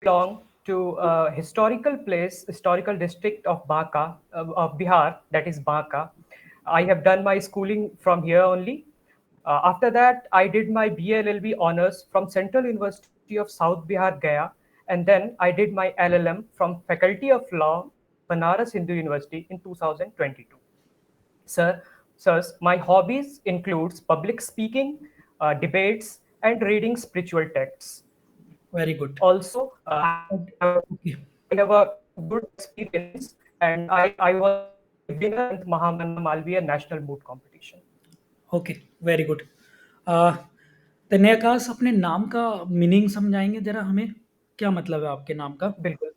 belong to a historical place, historical district of Banka, of Bihar, that is Banka. I have done my schooling from here only. After that, I did my BLLB honors from Central University of South Bihar, Gaya, and then I did my LLM from Faculty of Law, Banaras Hindu University in 2022. Sir, sirs, my hobbies includes public speaking, debates, and reading spiritual texts. Very good. Also, okay I have a good experience, and I was a winner in Mahamana Malviya National Moot Competition. Okay, very good. Tanyakash, अपने नाम का meaning समझाएंगे जरा हमें, क्या मतलब है आपके नाम का? बिल्कुल,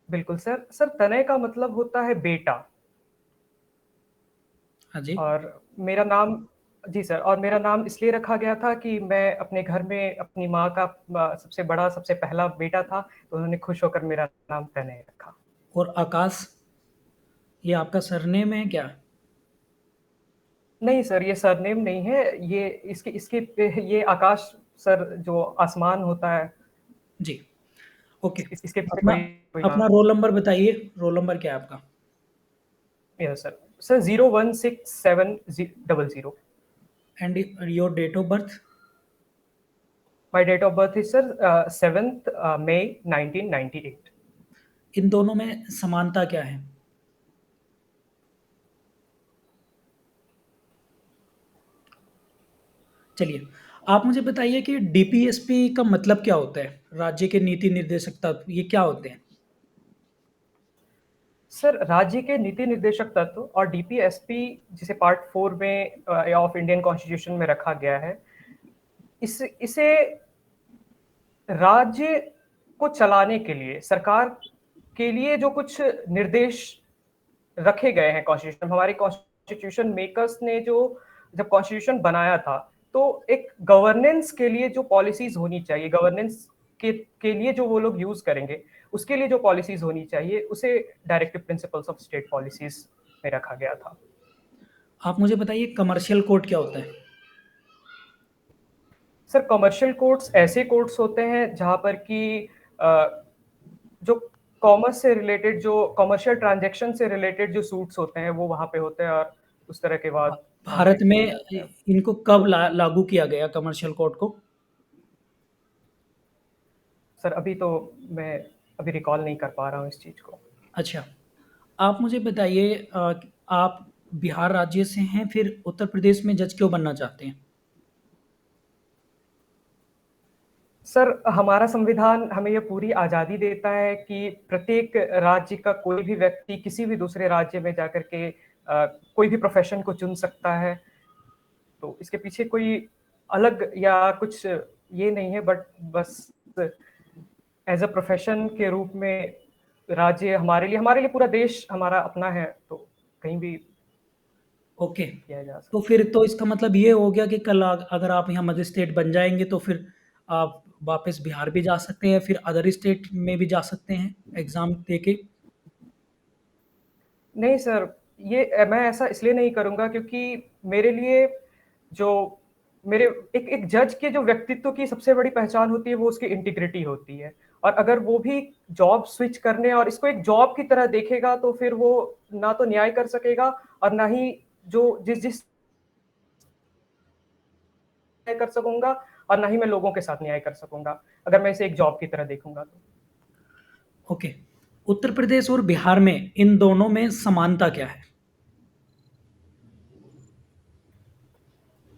बिल्कुल सर। सर, तनय का मतलब होता है बेटा। हाँ जी। और मेरा नाम, जी सर, और मेरा नाम इसलिए रखा गया था कि मैं अपने घर में अपनी माँ का सबसे बड़ा, सबसे पहला बेटा था, तो उन्होंने खुश होकर मेरा नाम तनय रखा। और आकाश, ये आपका सरनेम है क्या? नहीं सर, ये सरनेम नहीं है। ये इसके इसके ये आकाश सर, जो आसमान होता है, जी, ओके। इसके पीछे अपना कोई कोई अपना नाम। रोल नंबर बताइए, रोल नंबर क्या है आपका? Yes sir. Sir 016700। And your date of birth? My date of birth is sir 7th May 1998। इन दोनों में समानता क्या है? चलिए, आप मुझे बताइए कि डीपीएसपी का मतलब क्या होता है? राज्य के नीति निर्देशक तत्व, ये क्या होते हैं? सर, राज्य के नीति निर्देशक तत्व और डीपीएसपी, जिसे पार्ट 4 में ऑफ इंडियन कॉन्स्टिट्यूशन में रखा गया है, इसे राज्य को चलाने के लिए, सरकार के लिए जो कुछ निर्देश रखे गए हैं कॉन्स्टिट्यूशन, हमारे कॉन्स्टिट्यूशन मेकर्स ने जो जब कॉन्स्टिट्यूशन बनाया था, तो एक गवर्नेंस के लिए जो पॉलिसीज होनी चाहिए, गवर्नेंस के लिए जो वो लोग यूज करेंगे, उसके लिए जो पॉलिसीज होनी चाहिए, उसे directive principles of state policies में रखा गया था। आप मुझे बताइए कमर्शियल कोर्ट क्या होता है? सर, कमर्शियल कोर्ट्स ऐसे कोर्ट्स होते हैं जहां पर कि जो कॉमर्स से रिलेटेड, जो कमर्शियल ट्रांजैक्शन से रिलेटेड जो सूट्स होते हैं, वो वहां पे होते हैं, और उस तरह के बाद वहां पे भारत में किए जाते हैं। इनको कब लागू किया गया कमर्शियल कोर्ट को? सर, अभी तो मैं अभी रिकॉल नहीं कर पा रहा हूँ इस चीज को। अच्छा, आप मुझे बताइए आप बिहार राज्य से हैं, फिर उत्तर प्रदेश में जज क्यों बनना चाहते हैं? सर, हमारा संविधान हमें यह पूरी आज़ादी देता है कि प्रत्येक राज्य का कोई भी व्यक्ति किसी भी दूसरे राज्य में जाकर के कोई भी प्रोफेशन को चुन सकता है। तो इसके पीछे कोई अलग या कुछ ये नहीं है, बट बस एज अ प्रोफेशन के रूप में राज्य हमारे लिए पूरा देश हमारा अपना है, तो कहीं भी ओके, किया जा तो सकता फिर तो इसका मतलब ये हो गया कि कल अगर आप यहाँ मजिस्ट्रेट बन जाएंगे तो फिर आप वापस बिहार भी जा सकते हैं, फिर अदर स्टेट में भी जा सकते हैं एग्ज़ाम देके। है। नहीं सर, ये मैं ऐसा इसलिए नहीं करूंगा क्योंकि मेरे लिए जो मेरे एक एक जज के जो व्यक्तित्व की सबसे बड़ी पहचान होती है, वो उसकी इंटीग्रिटी होती है। और अगर वो भी जॉब स्विच करने और इसको एक जॉब की तरह देखेगा, तो फिर वो ना तो न्याय कर सकेगा, और ना ही जो जिस जिस न्याय कर सकूंगा, और ना ही मैं लोगों के साथ न्याय कर सकूंगा, अगर मैं इसे एक जॉब की तरह देखूंगा तो। ओके, उत्तर प्रदेश और बिहार में इन दोनों में समानता क्या है?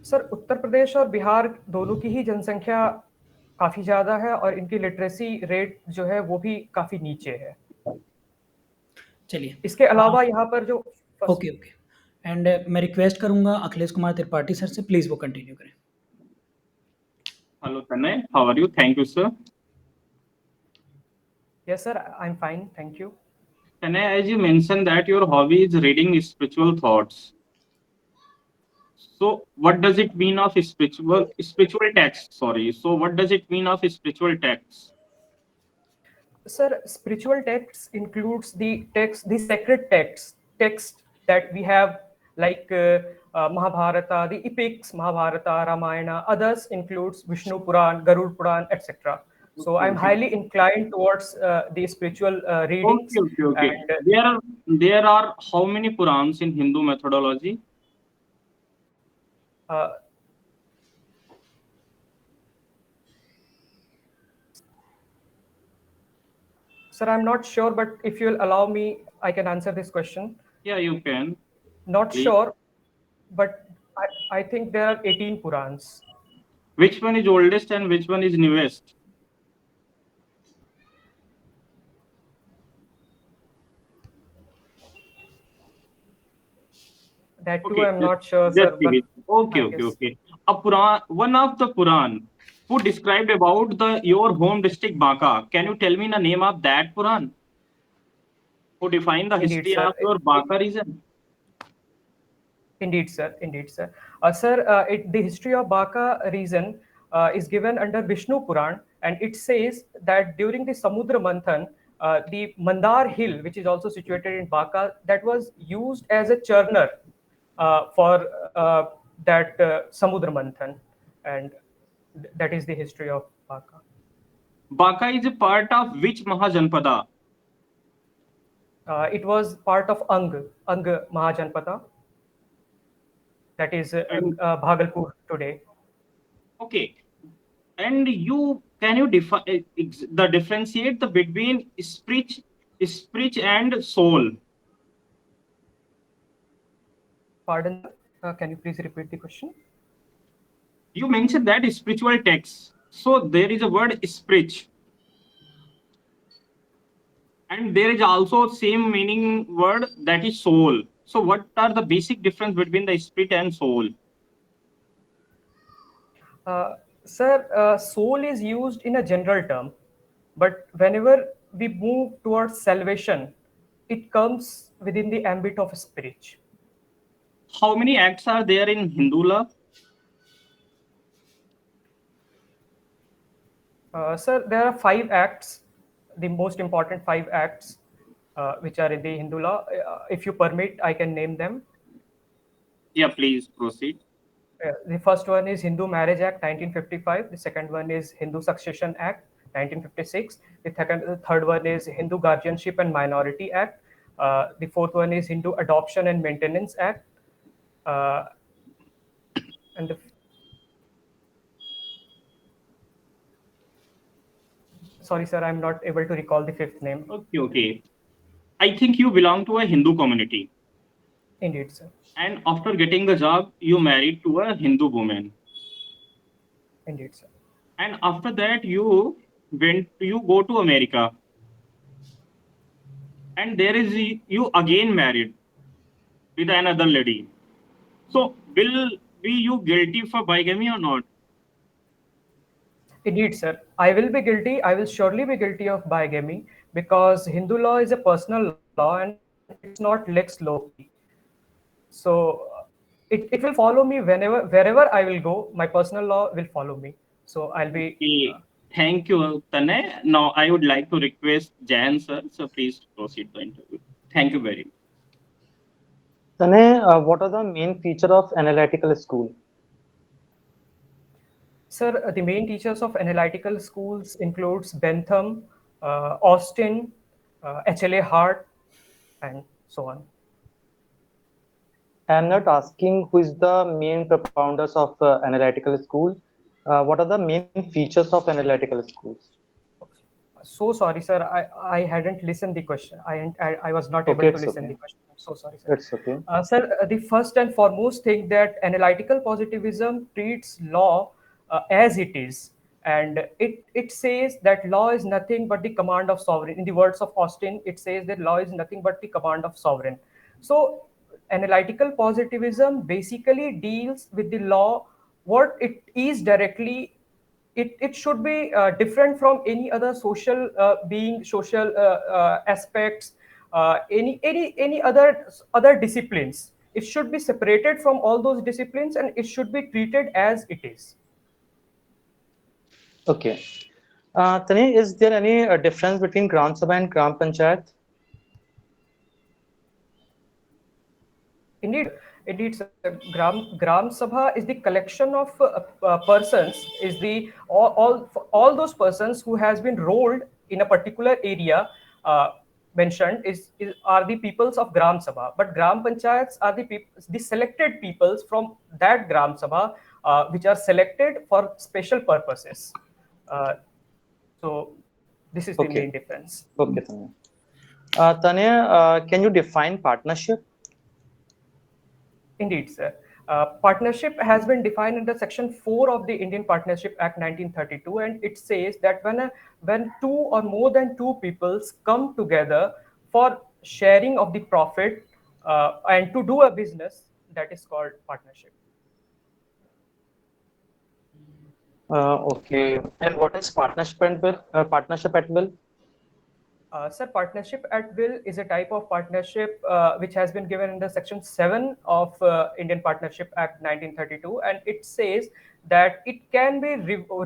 सर, उत्तर प्रदेश और बिहार दोनों की ही जनसंख्या काफी ज्यादा है, और इनकी लिटरेसी रेट जो है वो भी काफी नीचे है। चलिए, इसके अलावा यहाँ पर जो ओके ओके, एंड मैं रिक्वेस्ट करूंगा अखिलेश कुमार त्रिपाठी सर से, प्लीज़ वो कंटिन्यू करें। Hello, Tanay. How are you? Thank you, sir. Yes sir, I am fine, thank you. Tanay, as you mentioned that your hobby is reading spiritual thoughts. So, what does it mean of spiritual text? Sorry. So, what does it mean of spiritual texts? Sir, spiritual texts includes the sacred text that we have, like Mahabharata, the epics, Mahabharata, Ramayana. Others includes Vishnu Puran, Garud Puran, etc. So I'm highly inclined towards the spiritual readings. Okay. And There are how many Purans in Hindu methodology? uh, sir, I'm not sure, but if you'll allow me, I can answer this question. Yeah, you can. Not Please. sure, but I think there are 18 Purans. Which one is oldest and which one is newest? That too, Okay, I'm not sure, just sir, give but it. Okay, I okay, guess. okay. A Puran, one of the Puran who described about the your home district Banka. Can you tell me the name of that Puran who defined the Indeed, history sir. of your Banka region? Indeed, sir. Indeed, sir. Sir, the history of Baka region is given under Vishnu Puran, and it says that during the Samudra Manthan, the Mandar hill, which is also situated in Baka, that was used as a churner for that Samudra Manthan, and that is the history of Baka. Banka is a part of which Mahajanpada? It was part of Ang Mahajanpada, that is And Bhagalpur today. okay, and you can you define the differentiate the between spirit and soul? Pardon, sir. Can you please repeat the question? You mentioned that spiritual text. So there is a word spirit, and there is also same meaning word that is soul. So what are the basic difference between the spirit and soul? Uh, Sir, soul is used in a general term, but whenever we move towards salvation, it comes within the ambit of spirit. How many acts are there in Hindu law? Sir, there are 5 acts, the most important 5 acts, which are in the Hindu law. If you permit, I can name them. Yeah, please proceed. The first one is Hindu Marriage Act 1955. The second one is Hindu Succession Act 1956. The third one is Hindu Guardianship and Minority Act. The fourth one is Hindu Adoption and Maintenance Act. Uh, and the, sorry, sir, I'm not able to recall the fifth name. Okay. I think you belong to a Hindu community, Indeed, sir. and after getting the job, you married to a Hindu woman, Indeed, sir. and after that you go to America, and there is you again married with another lady. So will be you guilty for bigamy or not? Indeed, sir. I will be guilty. I will surely be guilty of bigamy because Hindu law is a personal law and it's not lex loci. So it will follow me wherever I will go. My personal law will follow me. So I'll be. Okay. Thank you, Tanay. Now I would like to request Jan sir. So please proceed the interview. Thank you very much. Tanay, what are the main feature of analytical school? Sir, the main teachers of analytical schools includes Bentham, Austin, HLA Hart, and so on. I am not asking who is the main propounders of analytical school. What are the main features of analytical schools? So sorry, sir. I hadn't listened the question. I was not Okay, able to it's listen okay. the question. I'm so sorry, sir. It's okay. Sir, the first and foremost thing that analytical positivism treats law as it is, and it says that law is nothing but the command of sovereign. In the words of Austin, it says that law is nothing but the command of sovereign. So, analytical positivism basically deals with the law what it is directly. It should be different from any other social being, social aspects, any other disciplines. It should be separated from all those disciplines and it should be treated as it is. Okay. Tanay, is there any difference between Gram Sabha and Gram Panchayat? Indeed, Indeed, sir. Gram Sabha is the collection of persons, is the all those persons who has been rolled in a particular area mentioned is are the peoples of Gram Sabha. But Gram Panchayats are the selected peoples from that Gram Sabha, which are selected for special purposes. So this is the Okay. main difference. Okay, Tanya. Tanya, can you define partnership? Indeed, sir. Partnership has been defined under Section 4 of the Indian Partnership Act 1932, and it says that when two or more than two peoples come together for sharing of the profit and to do a business, that is called partnership. Okay. And what is partnership at will? Partnership at will? Sir, partnership at will is a type of partnership which has been given under Section 7 of Indian Partnership Act 1932, and it says that it can be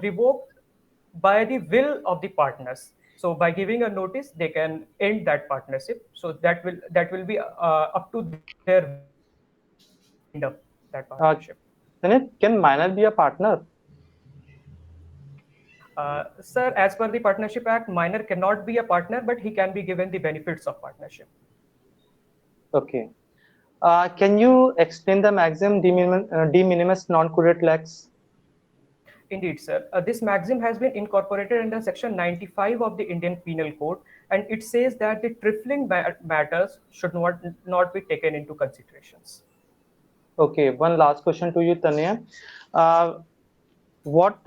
revoked by the will of the partners. So, by giving a notice, they can end that partnership. So that will be up to their end of that Uh, partnership. Tanya, can minor be a partner? Sir, as per the Partnership Act, minor cannot be a partner, but he can be given the benefits of partnership. Okay. Can you explain the maximum de minimis non curate lex? Indeed, sir. This maxim has been incorporated under Section 95 of the Indian Penal Code, and it says that the trifling matters should not be taken into considerations. Okay, one last question to you, Tanya. What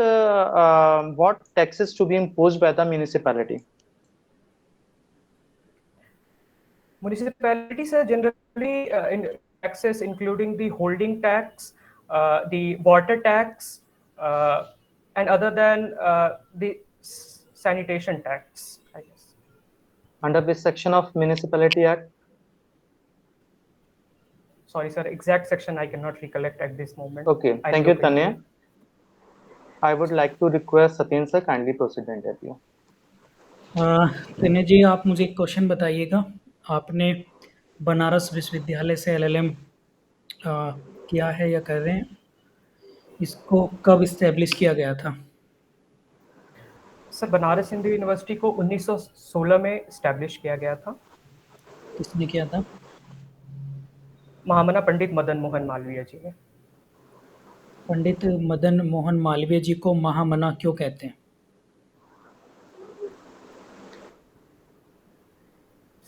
taxes to be imposed by the municipality? Municipalities are generally in taxes, including the holding tax, the water tax, and other than the sanitation tax, I guess. Under which section of Municipality Act? Sorry, sir. Exact section I cannot recollect at this moment. Okay, I'll thank you, look into Tanya. it. I would like to request Satyen sir kindly proceed the interview. तन्ने जी, आप मुझे एक question बताइएगा। आपने बनारस विश्वविद्यालय से LLM किया है या कर रहे हैं? इसको कब इस्टेब्लिश किया गया था? सर, बनारस हिंदू यूनिवर्सिटी को 1916 में स्टैब्लिश किया गया था। किसने किया था? महामना पंडित मदन मोहन मालवीय जी ने। पंडित मदन मोहन मालवीय जी को महामना क्यों कहते हैं?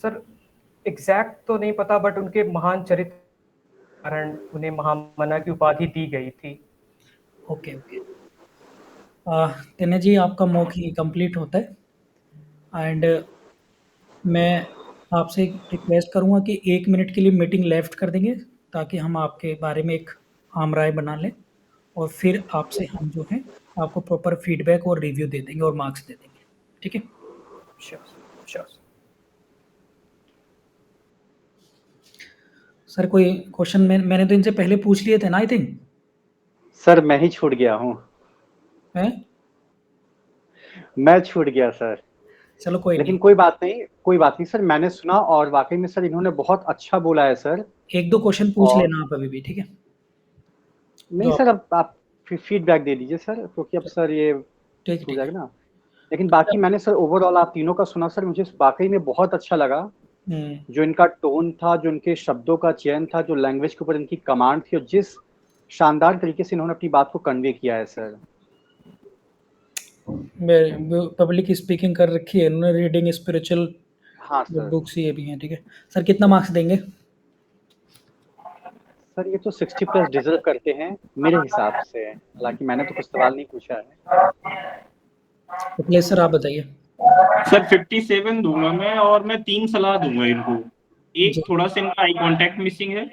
सर, एग्जैक्ट तो नहीं पता, बट उनके महान चरित्र के कारण उन्हें महामना की उपाधि दी गई थी। ओके। तन्ने जी, आपका मॉक कंप्लीट होता है एंड मैं आपसे रिक्वेस्ट करूँगा कि 1 मिनट के लिए मीटिंग लेफ्ट कर देंगे, ताकि हम आपके बारे में एक आम राय बना लें और फिर आपसे हम जो है आपको प्रॉपर फीडबैक और रिव्यू दे देंगे और मार्क्स दे देंगे। ठीक है? श्योर। सर, कोई क्वेश्चन मैंने तो इनसे पहले पूछ लिए थे ना, आई थिंक। सर, मैं ही छूट गया हूँ। हैं? मैं छूट गया सर। चलो कोई लेकिन नहीं। कोई बात नहीं सर, मैंने सुना और वाकई में सर इन्होंने बहुत अच्छा बोला है सर। 1-2 क्वेश्चन पूछ और- लेना आप अभी भी, ठीक है? नहीं सर, अब आप फीडबैक दे दीजिए सर, क्योंकि अब सर ये ठीक हो है। जाएगा ना। लेकिन बाकी मैंने सर ओवरऑल आप तीनों का सुना सर, मुझे वाकई में बहुत अच्छा लगा। जो इनका टोन था, जो इनके शब्दों का चयन था, जो लैंग्वेज के ऊपर इनकी कमांड थी और जिस शानदार तरीके से इन्होंने अपनी बात को कन्वे किया है सर। पब्लिक स्पीकिंग कर रखी है इन्होंने, रीडिंग, स्पिरिचुअल हाँ सर। बुक्स ये भी हैं, ठीक है? सर, कितना मार्क्स देंगे? सर, ये तो 60+ डिजर्व करते हैं मेरे हिसाब से, हालांकि मैंने तो कुछ सवाल नहीं पूछा है। तो प्लीज सर आप बताइए। सर 57 दूंगा मैं, और मैं 3 सलाह दूंगा इनको। एक, जी। थोड़ा सा इनका आई कांटेक्ट मिसिंग है।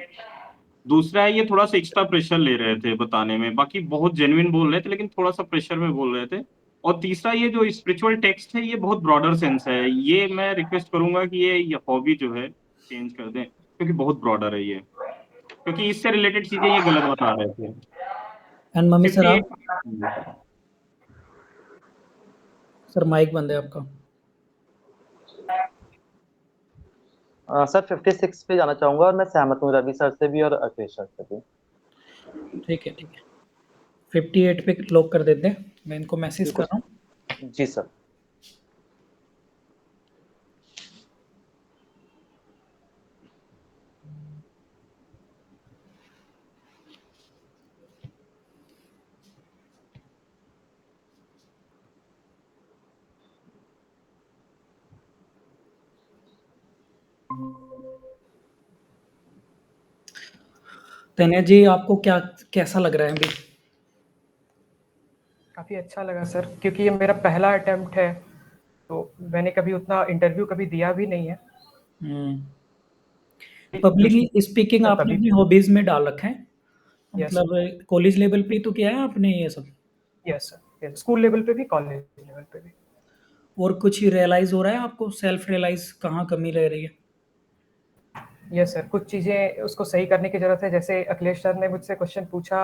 दूसरा है, ये थोड़ा सा एक्स्ट्रा प्रेशर ले रहे थे बताने में, बाकी बहुत जेन्युइन बोल रहे थे लेकिन थोड़ा सा प्रेशर में बोल रहे थे। और तीसरा, ये जो स्पिरिचुअल टेक्स्ट है ये बहुत ब्रॉडर सेंस है, ये मैं रिक्वेस्ट करूंगा कि ये हॉबी जो है चेंज कर दें, क्योंकि बहुत ब्रॉडर है ये, क्योंकि इससे रिलेटेड चीजें ये गलत बता रहे थे। एंड मम्मी सर आप? 58 सर माइक बंद है आपका। सर 56 पे जाना चाहूंगा और मैं सहमत हूँ रवि सर से भी और अखिलेश सर से भी। ठीक है, ठीक है। 58 पे लॉक कर देते हैं। मैं इनको मैसेज कर बिल्कुल रहा हूँ। जी सर। तन्या जी, आपको कैसा लग रहा है अभी? काफ़ी अच्छा लगा सर, क्योंकि ये मेरा पहला अटेम्प्ट है, तो मैंने कभी उतना इंटरव्यू कभी दिया भी नहीं है। पब्लिक स्पीकिंग तो आपने तभी अपनी हॉबीज में डाल रखा है, यस मतलब कॉलेज लेवल पे तो किया है आपने ये सब? यस सर, स्कूल लेवल पे भी, कॉलेज लेवल पे भी। और कुछ रियलाइज हो रहा है आपको, सेल्फ रियलाइज कहाँ कमी रह रही है? यस सर, कुछ चीज़ें उसको सही करने की ज़रूरत है। जैसे अखिलेश सर ने मुझसे क्वेश्चन पूछा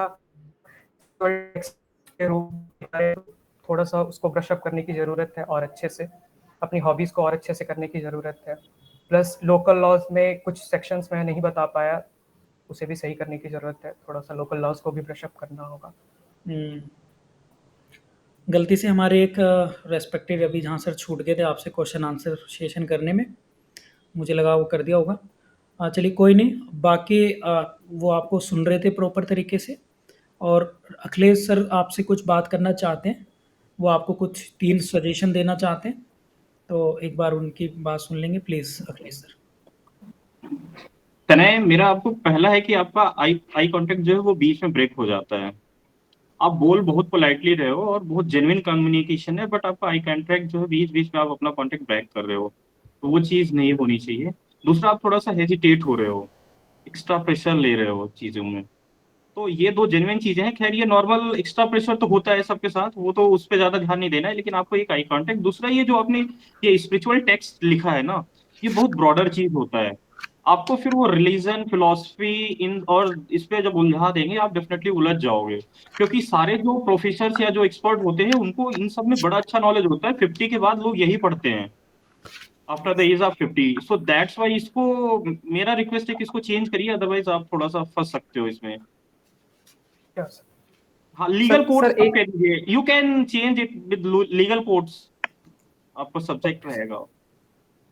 के रूप में, थोड़ा सा उसको ब्रश अप करने की ज़रूरत है और अच्छे से अपनी हॉबीज़ को और अच्छे से करने की ज़रूरत है। प्लस लोकल लॉज में कुछ सेक्शंस मैं नहीं बता पाया, उसे भी सही करने की ज़रूरत है। थोड़ा सा लोकल लॉज को भी ब्रश अप करना होगा। गलती से हमारे एक रेस्पेक्टेड अभी जहाँ सर छूट गए थे आपसे क्वेश्चन आंसर सेशन करने में, मुझे लगा वो कर दिया होगा। चलिए कोई नहीं, बाकी वो आपको सुन रहे थे प्रॉपर तरीके से। और अखिलेश सर आपसे कुछ बात करना चाहते हैं, वो आपको कुछ 3 सजेशन देना चाहते हैं, तो एक बार उनकी बात सुन लेंगे प्लीज़ अखिलेश सर। तनय, मेरा आपको पहला है कि आपका आई कांटेक्ट जो है वो बीच में ब्रेक हो जाता है। आप बोल बहुत पोलाइटली रहे हो और बहुत जेन्युइन कम्युनिकेशन है, बट आपका आई कांटेक्ट जो है बीच बीच में आप अपना कांटेक्ट ब्रेक कर रहे हो, तो वो चीज़ नहीं होनी चाहिए। दूसरा, आप थोड़ा सा हेजिटेट हो रहे हो, एक्स्ट्रा प्रेशर ले रहे हो चीज़ों में। तो ये 2 जेन्युइन चीजें हैं। खैर, ये नॉर्मल एक्स्ट्रा प्रेशर तो होता है सबके साथ, वो तो उस पर ज्यादा ध्यान नहीं देना है, लेकिन आपको एक आई कांटेक्ट। दूसरा, ये जो आपने ये स्पिरिचुअल टेक्स्ट लिखा है ना, ये बहुत ब्रॉडर चीज होता है। आपको फिर वो रिलीजन, फिलोसफी इन और इस पे जब उलझा देंगे, आप डेफिनेटली उलझ जाओगे। क्योंकि सारे जो प्रोफेसर या जो एक्सपर्ट होते हैं, उनको इन सब में बड़ा अच्छा नॉलेज होता है। 50 के बाद लोग यही पढ़ते हैं, after the age of 50। So that's why इसको, मेरा रिक्वेस्ट है कि इसको चेंज करिए, अदरवाइज आप थोड़ा सा फंस सकते हो इसमें। यस हाँ, लीगल सर। कोड्स सर आप एक कह दीजिए, you can change it with legal codes, आपका सब्जेक्ट रहेगा।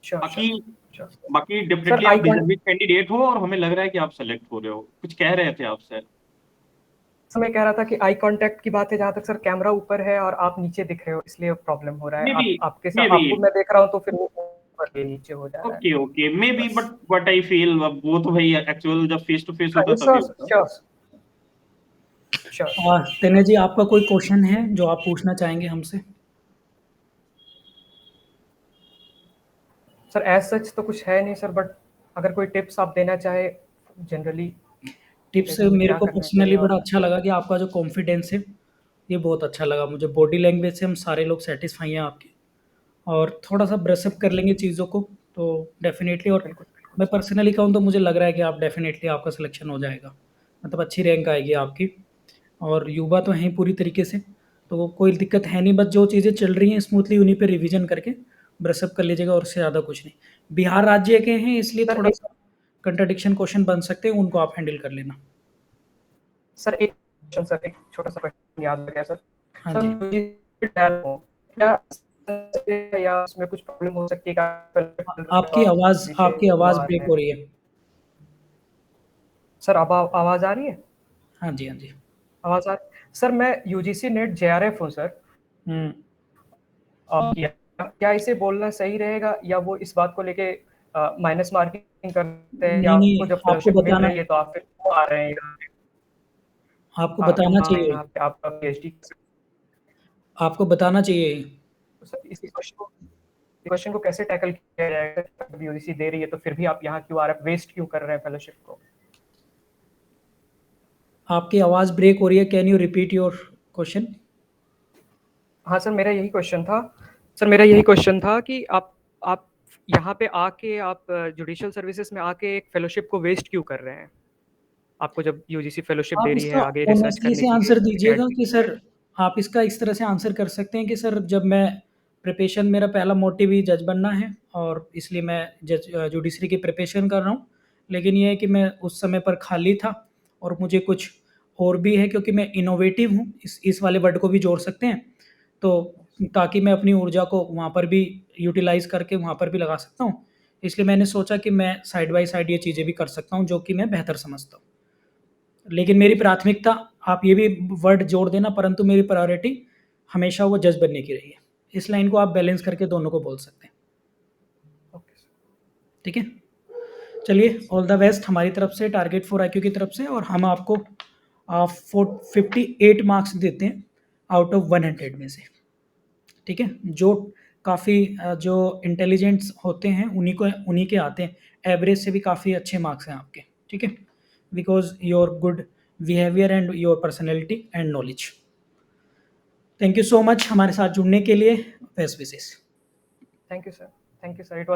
श्योर बाकी श्योर श्योर बाकी सर, डेफिनेटली आई आप कॉन्ट डिजर्विंग कैंडिडेट हो, और हमें लग रहा है कि आप सेलेक्ट हो रहे हो। कुछ कह रहे थे आप सर? सर मैं कह रहा था कि आई कांटेक्ट की बात है, जहाँ तक सर कैमरा ऊपर है और आप नीचे दिख रहे हो, इसलिए प्रॉब्लम हो रहा है। मे बी, आप आपके मे साथ बी, आपको मैं देख रहा हूँ तो फिर वो ऊपर ये नीचे हो जा रहा है ओके ओके, मे बी, बस। बट आई फील वो तो भाई एक्चुअल जब फेस टू फेस होता तभी श्योर होता। श्योर श्योर श्योर तन्या जी, आपका कोई क्वेश्चन है जो आप पूछना चाहेंगे हमसे? सर एज सच तो कुछ है नहीं सर, बट अगर कोई टिप्स आप देना चाहे जनरली, टिप्स मुझे मेरे क्या को करना चाहिए पर्सनली और बड़ा अच्छा लगा कि आपका जो कॉन्फिडेंस है, ये बहुत अच्छा लगा मुझे। बॉडी लैंग्वेज से हम सारे लोग सेटिस्फाई हैं आपके, और थोड़ा-सा ब्रश अप कर लेंगे चीज़ों को, तो डेफ़िनेटली। और बिल्कुल बिल्कुल मैं पर्सनली कहूँ तो मुझे लग रहा है कि आप डेफ़िनेटली आपका सिलेक्शन हो जाएगा। मतलब अच्छी रैंक आएगी आपकी, और युवा तो हैं ही पूरी तरीके से, तो कोई दिक्कत है नहीं। बस जो चीज़ें चल रही हैं स्मूथली उन्हीं पे रिवीजन करके ब्रश अप कर लीजिएगा, और उससे ज़्यादा कुछ नहीं। बिहार राज्य के हैं इसलिए सर। एक थोड़ा-सा कंट्राडिक्शन क्वेश्चन बन सकते हैं, उनको आप हैंडल कर लेना। सर एक क्वेश्चन, सर एक छोटा सा क्वेश्चन याद आ गया सर। हाँ सर जी। क्या या उसमें कुछ प्रॉब्लम हो सकती है आपकी आवाज़ नीचे आपकी वो आवाज़ आ ब्रेक रहे हो हैं? रही है। सर अब आवाज आ रही है? हाँ जी, हाँ जी। आवाज आ सर, मैं यूजीसी नेट जेआरएफ हूँ सर। हुँ। क्या इसे बोलना सही रहेगा, या वो इस बात को लेके माइनस मार्किंग करते हैं, या नहीं, आपको नहीं, जब फेलोशिप मिल रही है तो आप फिर क्यों आ रहे हैं यहाँ पे? आपको बताना चाहिए। यहाँ पे आपका पीएचडी। आपको बताना चाहिए। सर इस क्वेश्चन को कैसे टैकल किया जाएगा? यूजीसी दे रही है तो फिर भी आप यहाँ क्यों आ रहे हैं, वेस्ट क्यों कर रहे हैं फेलोशिप को? आपकी आवाज़ ब्रेक हो रही है, can you repeat your question? हाँ सर, मेरा यही क्वेश्चन था। सर मेरा यही क्वेश्चन था कि आप यहाँ पे आके, आप जुडिशियल सर्विसेज में आके एक फेलोशिप को वेस्ट क्यों कर रहे हैं? आपको जब यूजीसी फेलोशिप आप दे रही है इसका आगे रिसर्च ऑनेस्टली करने से के लिए आंसर तो दीजिएगा कि सर, आप इसका इस तरह से आंसर कर सकते हैं कि सर, जब मैं प्रिपरेशन मेरा पहला मोटिव ही जज बनना है और इसलिए मैं जज जुडिशरी की प्रिपरेशन कर रहा हूँ। लेकिन ये है कि मैं उस समय पर खाली था और मुझे कुछ और भी है, क्योंकि मैं इनोवेटिव हूँ, इस वाले वर्ड को भी जोड़ सकते हैं, तो ताकि मैं अपनी ऊर्जा को वहाँ पर भी यूटिलाइज़ करके वहाँ पर भी लगा सकता हूँ। इसलिए मैंने सोचा कि मैं साइड बाय साइड ये चीज़ें भी कर सकता हूँ, जो कि मैं बेहतर समझता हूँ। लेकिन मेरी प्राथमिकता, आप ये भी वर्ड जोड़ देना, परंतु मेरी प्रायोरिटी हमेशा वो जज बनने की रही है। इस लाइन को आप बैलेंस करके दोनों को बोल सकते हैं। Okay, sir. ठीक है, चलिए, ऑल द बेस्ट हमारी तरफ से, टारगेट 4 IQ की तरफ से, और हम आपको 58 मार्क्स देते हैं आउट ऑफ 100 में से। ठीक है, जो काफ़ी जो इंटेलिजेंट्स होते हैं उन्हीं के आते हैं, एवरेज से भी काफ़ी अच्छे मार्क्स हैं आपके। ठीक है, because your good behaviour and your personality and knowledge. Thank you so much हमारे साथ जुड़ने के लिए। Best wishes. Thank you, sir. Thank you, sir. It was